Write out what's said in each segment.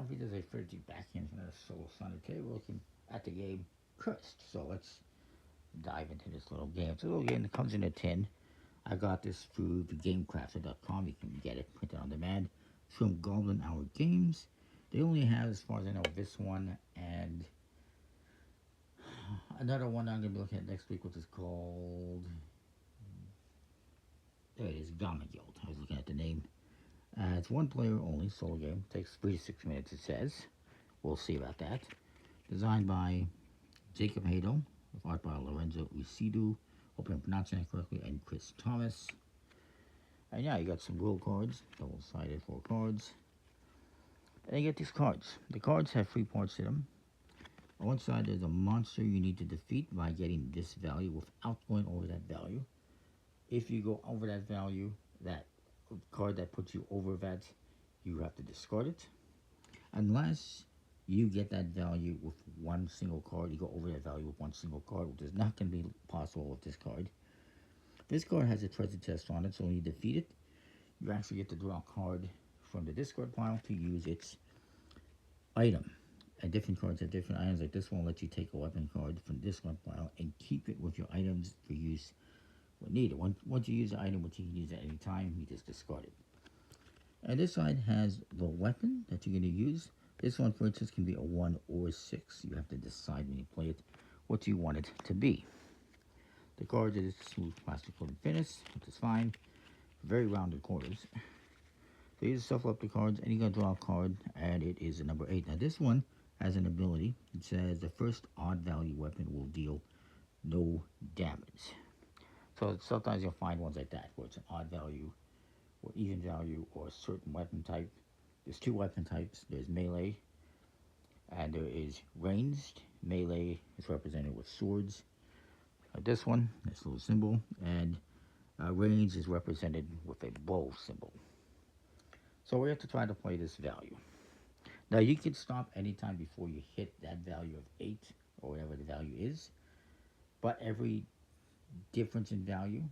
videos I referred to back in the solo Sunday. Today we're looking at the game Cursed. So let's dive into this little game. It's a little game that comes in a tin. I got this through thegamecrafter.com. You can get it printed on demand. It's from Goblin Hour Games. They only have, as far as I know, this one and another one I'm going to be looking at next week, which is called, there it is, Gamma Guild. I was looking at the name. It's one player only, solo game. Takes 3 to 6 minutes, it says. We'll see about that. Designed by Jacob Hadel, with art by Lorenzo Ucidu. Hope I'm pronouncing that correctly. And Chris Thomas. And yeah, you got some rule cards, double-sided 4 cards. And you get these cards. The cards have 3 parts to them. On one side, there's a monster you need to defeat by getting this value without going over that value. If you go over that value, that card that puts you over that, you have to discard it. Unless you get that value with one single card, you go over that value with one single card, which is not going to be possible with this card. This card has a treasure chest on it, so when you defeat it, you actually get to draw a card from the discard pile to use its item. And different cards have different items, like this one lets you take a weapon card from the discard pile and keep it with your items for use when needed. Once you use the item, which you can use at any time, you just discard it. And this side has the weapon that you're going to use. This one, for instance, can be a 1 or 6. You have to decide when you play it what you want it to be. The cards is smooth plastic coated finish, which is fine. Very rounded corners. So you just shuffle up the cards, and you're going to draw a card, and it is a number 8. Now this one has an ability. It says the first odd value weapon will deal no damage. So sometimes you'll find ones like that, where it's an odd value, or even value, or a certain weapon type. There's 2 weapon types. There's melee, and there is ranged. Melee is represented with swords, like this one, this little symbol, and ranged is represented with a bow symbol. So we have to try to play this value. Now you can stop anytime before you hit that value of 8, or whatever the value is, but every difference in value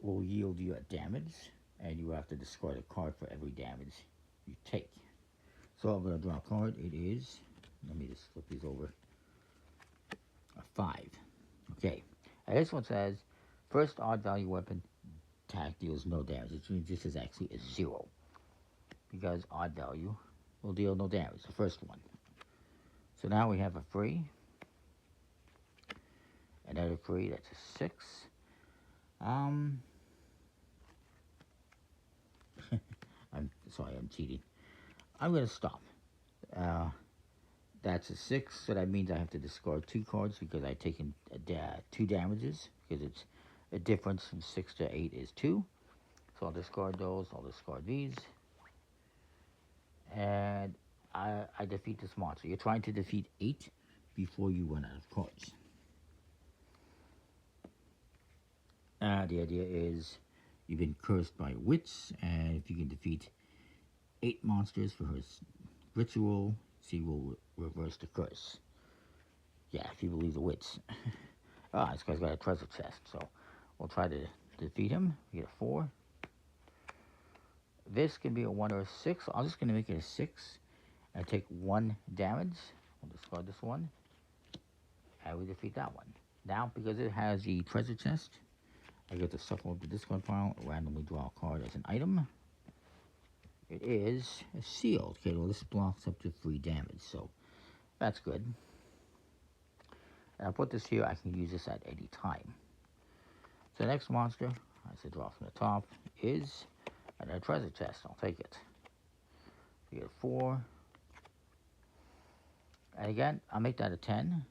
will yield you a damage, and you have to discard a card for every damage you take. So I'm going to draw a card. It is, let me just flip these over, a 5. Okay, and this one says, first odd value weapon attack deals no damage. It means this is actually a 0, because odd value will deal no damage, the first one. So now we have a 3, another 3, that's a 6. I'm sorry, I'm cheating. I'm going to stop. That's a 6, so that means I have to discard 2 cards because I've taken 2 damages, because it's a difference from 6 to 8 is 2. So I'll discard those, I'll discard these. And I defeat this monster. You're trying to defeat 8 before you run out of cards. The idea is you've been cursed by wits, and if you can defeat 8 monsters for her ritual, she will reverse the curse. Yeah, if you believe the wits. This guy's got a treasure chest, so we'll try to defeat him. We get a 4. This can be a 1 or a 6. I'm just going to make it a 6 and take 1 damage. We'll discard this one, and we defeat that one. Now, because it has the treasure chest, I get to shuffle up the discard pile, randomly draw a card as an item. It is a shield. Okay, well, this blocks up to 3 damage, so that's good. And I'll put this here. I can use this at any time. So the next monster, I said draw from the top, is another treasure chest. I'll take it. We get a 4. And again, I'll make that a 10.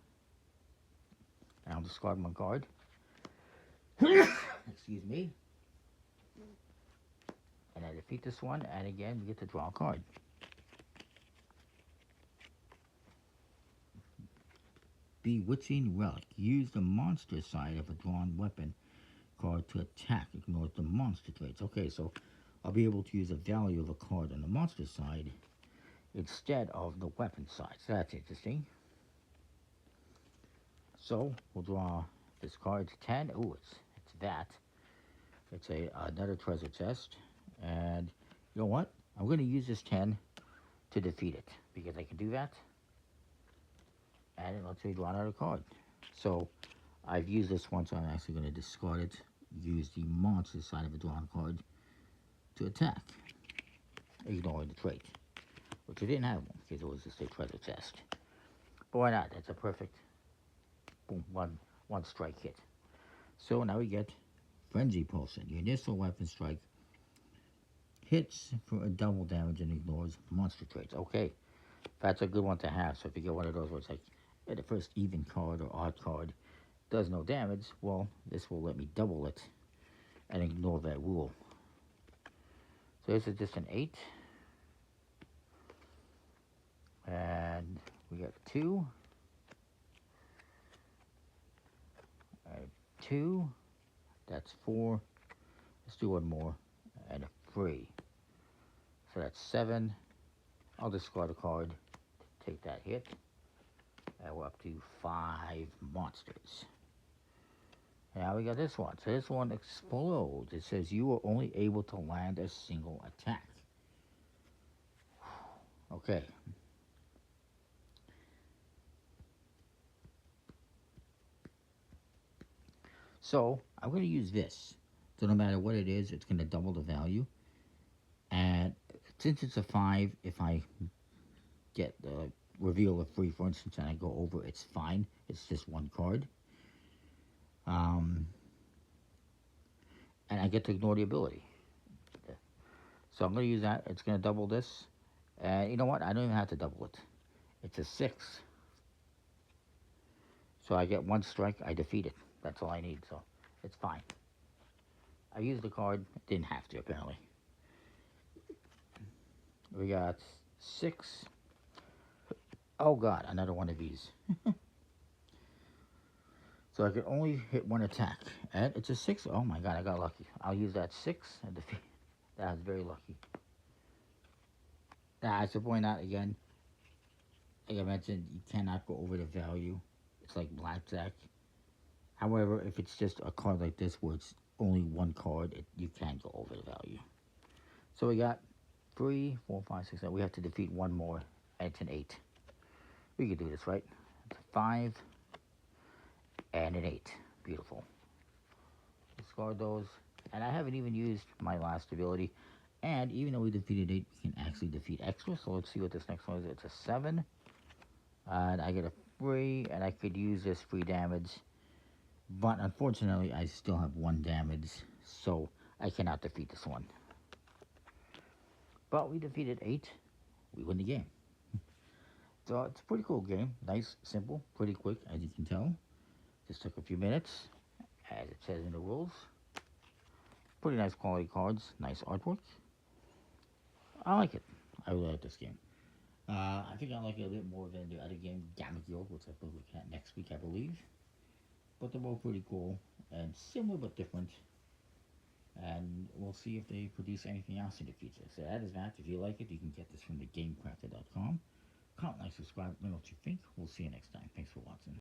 And I'll discard one card. Excuse me. And I defeat this one, and again, we get to draw a card. Bewitching Relic. Use the monster side of a drawn weapon card to attack. Ignore the monster traits. Okay, so I'll be able to use a value of a card on the monster side instead of the weapon side. So that's interesting. So we'll draw this card. 10. Ooh, it's that. It's another treasure chest. And you know what? I'm going to use this 10 to defeat it, because I can do that, and it lets me draw another card. So I've used this one, so I'm actually going to discard it, use the monster side of a drawn card to attack, ignoring the trait, which I didn't have one, because it was just a treasure chest. But why not? That's a perfect, boom, one strike hit. So now we get Frenzy Potion. Your initial weapon strike hits for a double damage and ignores monster traits. Okay, that's a good one to have. So if you get one of those where it's like the first even card or odd card does no damage, well, this will let me double it and ignore that rule. So this is just an 8. And we got 2. 2. That's 4. Let's do one more. And a 3. So that's 7. I'll discard a card to take that hit. And we're up to 5 monsters. Now we got this one. So this one explodes. It says you are only able to land a single attack. Okay. So I'm going to use this. So no matter what it is, it's going to double the value. And since it's a 5, if I get the reveal a 3, for instance, and I go over, it's fine. It's just one card. And I get to ignore the ability. So I'm going to use that. It's going to double this. And you know what? I don't even have to double it. It's a 6. So I get 1 strike. I defeat it. That's all I need. So it's fine. I used the card. Didn't have to, apparently. We got 6. Oh, God. Another one of these. So I could only hit 1 attack. And it's a 6. Oh, my God. I got lucky. I'll use that 6 and defeat. That was very lucky. Now, I should point out again, like I mentioned, you cannot go over the value. It's like blackjack. However, if it's just a card like this where it's only 1 card, you can go over the value. So we got 3, 4, 5, 6, 7. We have to defeat 1 more, and it's an 8. We can do this, right? It's a 5 and an 8. Beautiful. Discard those. And I haven't even used my last ability. And even though we defeated 8, we can actually defeat extra. So let's see what this next one is. It's a 7. And I get a 3. And I could use this free damage. But unfortunately, I still have 1 damage. So I cannot defeat this one. But we defeated 8. We win the game. So it's a pretty cool game. Nice, simple, pretty quick, as you can tell. Just took a few minutes, as it says in the rules. Pretty nice quality cards, nice artwork. I like it. I really like this game. I think I like it a bit more than the other game, Gamma Guild, which I will look at next week, I believe. But they're both pretty cool and similar but different. And we'll see if they produce anything else in the future. So that is that. If you like it, you can get this from thegamecrafter.com. Comment, like, subscribe, let me know what you think. We'll see you next time. Thanks for watching.